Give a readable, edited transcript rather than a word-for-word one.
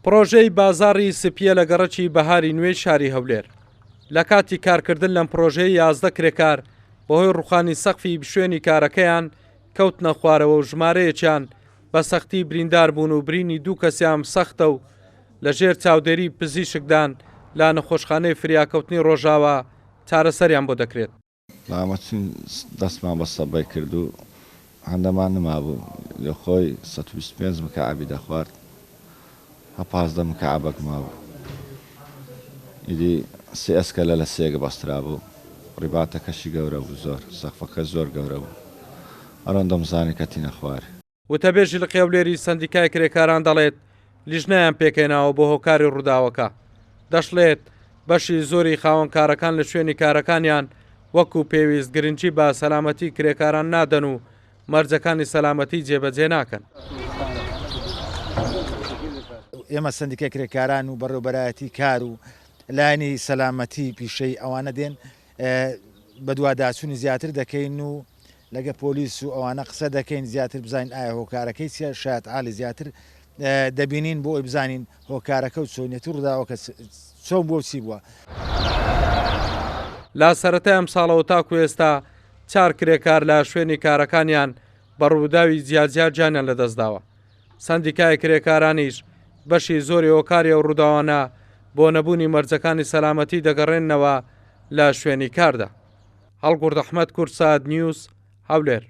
پرۆژەی بازاڕی سپیە لە گەڕەکی بەهاری نوێی شاری هەولێر. لە کاتی کارکردن لەم پرۆژەی 11 کرێکار بەهۆی ڕوخانی سەقفی بشوێنی کارەکەیان کەوتنە خوارەوە و ژمارەیەکیان بە سەختی بریندار بوون و برینی دوو کەسیان سەختە و لەژێر چاودێری پزیشکدان لا نەخۆشخانەی فریاکەوتنی ڕۆژاوە چارەسەریان بۆ دەکرێت. لامەچین دەستمان بە سەبەی کرد و هەندەمان نمابوو لە خۆی 125 مکعبی دەخوارد هە 15 مکعبەک مابوو. ئیدی سێ ئەسکەلە لە سێگە بەسترا بوو، ڕیباتەکەشی گەورە بوو، زۆر سەقفەکە زۆر گەورە بوو. ئەڕۆن دەمزانی کە تینە خوار. وتەبێژی لە قێولێری سەندیکای کرێکاران دەڵێت لیژنەیان پێکەیناوە بۆ هۆکاری ڕووداوەکە. دەشڵێت بەشی زۆری خاوەنکارەکان لە شوێنی کارەکانیان وەکو پێویست گرنگی بە سەلامەتی کرێکاران نادەن و مەرجەکانی سەلامەتی جێبەجێ ناکەن. ئێمە سندیکای کرێکاران و بەڕێوەبەرایەتی کار و لایەنی سەلامەتی پیشەی ئەوانە دێن بە دوواداچوونی زیاتر دەکەین و لەگە پۆلیس و ئەوانە قسە دەکەین زیاتر بزانین ئایا هۆکارەکەی چیە، شاید عالی زیاتر دەبینین بۆ ئەوی بزانین هۆکارەکە و چۆنیەتی ڕووداوەکە چۆن بۆ چی بووە. لا سەرەتای ئەم ساڵەوە تاکو ئێستا 4 کرێکار لە شوێنی کارەکانیان بە ڕووداوی جیاجیا گیانیان لەدەستداوە. سەندیکای کرێکارانیش بەشی زۆری هۆکاری ئەو ڕووداوانە بۆ نەبوونی مەرجەکانی سەلامەتی دەگەڕێننەوە لە شوێنی کاردا. هەڵگورد ئەحمەد کورساد نیوز هەولێر.